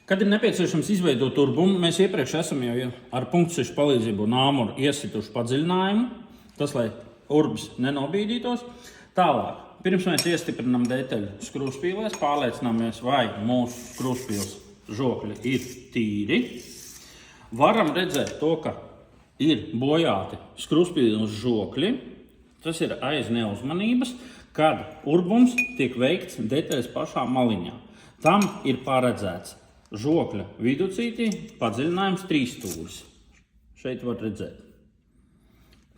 Kad ir nepieciešams izveidot urbumu, mēs iepriekš esam jau ar punktsvišu palīdzību un āmuru iesituši padziļinājumu, tas, lai urbis nenobīdītos. Tālāk, pirms mēs iestiprinām detaļu skrūvspīlēs, pārliecināmies, vai mūsu skrūvspīles žokļi ir tīri. Varam redzēt to, ka ir bojāti skrūvspīles žokļi. Tas ir aiz neuzmanības, kad urbums tiek veikts detaļas pašā maliņā. Tam ir paredzēts žokļa viducītī padziļinājums 3 stūris. Šeit var redzēt.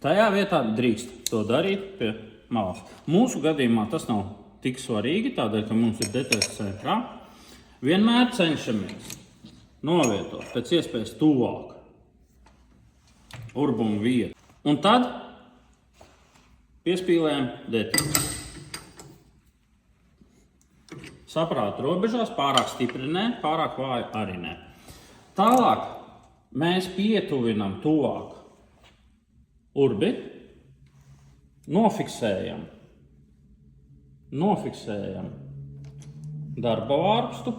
Tajā vietā drīkst to darīt pie malas. Mūsu gadījumā tas nav tik svarīgi, tādēļ, ka mums ir detaļas centrā. Vienmēr cenšamies novietot pēc iespējas tuvāk urbumu vietu. Un tad piespīlējam detaļas. Saprāta robežās, pārāk stipri ne, pārāk vāji arī ne. Tālāk mēs pietuvinam tuvāk urbi, nofiksējam darba vārpstu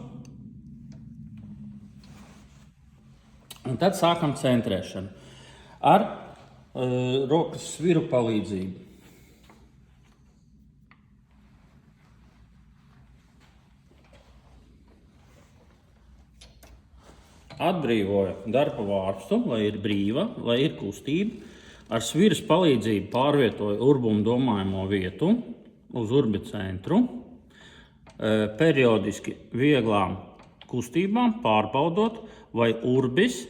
un tad sākam centrēšanu ar rokas sviru palīdzību. Atbrīvoja darba vārpstu, lai ir brīva, lai ir kustība. Ar sviras palīdzību pārvietoja urbumu domājamo vietu uz urbi centru. Periodiski vieglām kustībām pārbaudot, vai urbis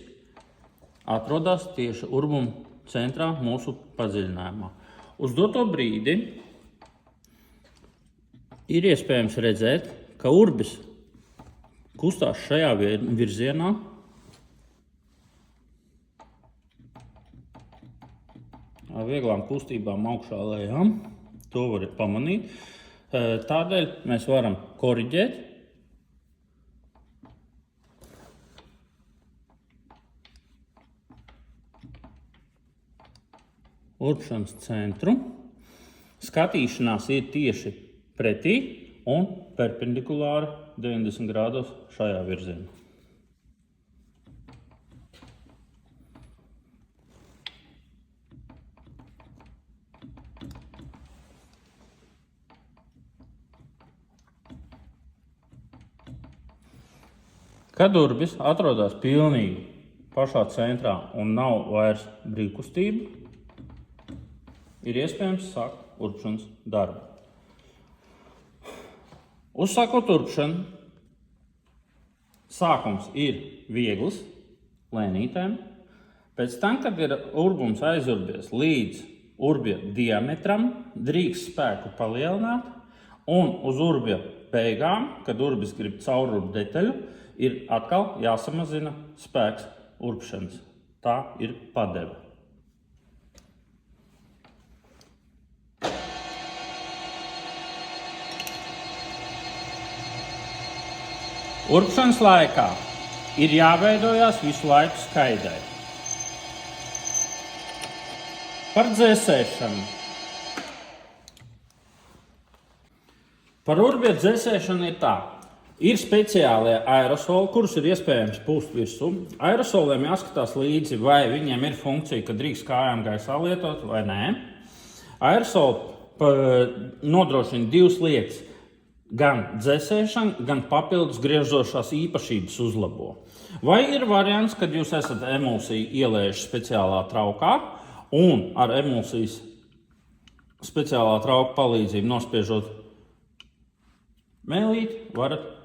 atrodas tieši urbumu centrā mūsu padziļinājumā. Uz doto brīdi ir iespējams redzēt, ka urbis kustās šajā virzienā. Ar vieglām kustībām augšā lejām. To var pamanīt. Tādēļ mēs varam koriģēt. Urbšanas centru. Skatīšanās ir tieši pretī un perpendikulāri 90 grādos šajā virzienā. Kad urbis atrodas pilnīgi pašā centrā un nav vairs brīvkustība, ir iespējams sākt urbšanas darbu. Uzsākot urbšanu, sākums ir viegls, lēnītēm. Pēc tam, kad ir urbums aizurbies līdz urbja diametram, drīkst spēku palielināt, un uz urbja beigām, kad urbis grib caururbt detaļu, ir atkal jāsamazina spēks urbšanas. Tā ir padeve. Urbšanas laikā ir jāveidojās visu laiku skaidrai. Par dzēsēšanu. Par urbja dzēsēšanu ir tā. Ir speciālie aerosoli, kurus ir iespējams pūst virsū. Aerosoliem jāskatās līdzi, vai viņiem ir funkcija, ka drīkst kājām gaisā lietot vai nē. Aerosoli nodrošina 2 lietas. Gan dzēsēšana, gan papildus griežošās īpašības uzlabo. Vai ir variants, kad jūs esat emulsiju ielējuši speciālā traukā un ar emulsijas speciālā trauka palīdzību nospiežot mēlīti, varat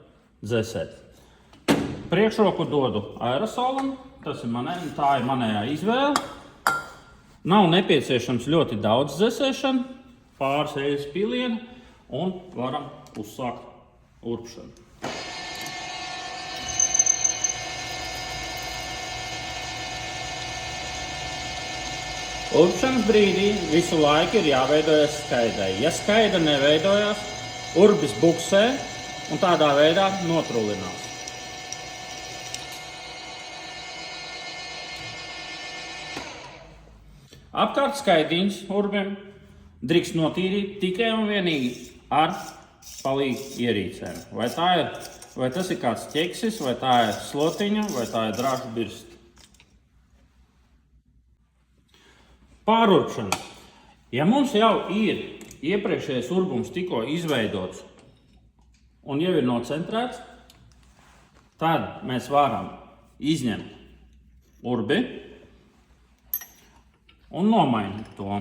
dzēsēt. Priekšroku dodu aerosolam, tā ir manējā izvēle. Nav nepieciešams ļoti daudz dzēsēšana, pāris eļas pilieni un varam uzsākt urbšanu. Urbšanas brīdī visu laiku ir jāveidojas skaidrai. Ja skaidra neveidojās, urbis buksē un tādā veidā notrulinās. Apkārt skaidiņas urbiem drīkst notīrīt tikai un vienīgi ar palīgu ierīcēm. Vai tā ir vai tas ir kāds ķeksis, vai tā ir slotiņa, vai tā ir drāžu birsta. Pārurpšana. Ja mums jau ir iepriekšējais urbums tikko izveidots un jau ir nocentrēts, tad mēs varam izņemt urbi un nomainīt to.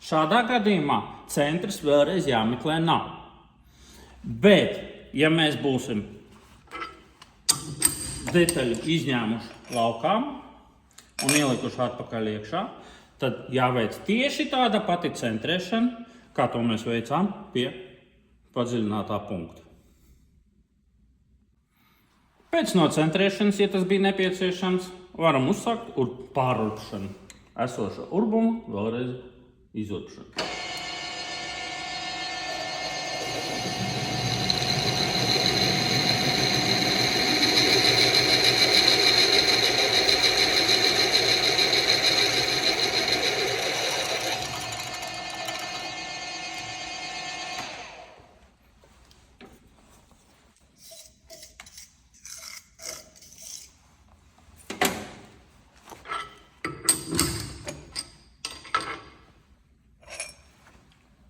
Šādā gadījumā centrs vēlreiz jāmeklē nav. Bet, ja mēs būsim detaļu izņēmuši laukā un ielikuši atpakaļ iekšā, tad jāveic tieši tāda pati centrēšana, kā to mēs veicām pie padziļinātā punkta. Pēc nocentrēšanas, ja tas bija nepieciešams, varam uzsākt pārurpšanu. Esošo urbumu vēlreiz izurpšanu.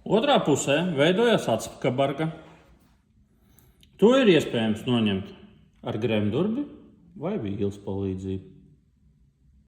Otrā pusē veidojas atskabarga. To ir iespējams noņemt ar gremdurbi vai vīles palīdzību.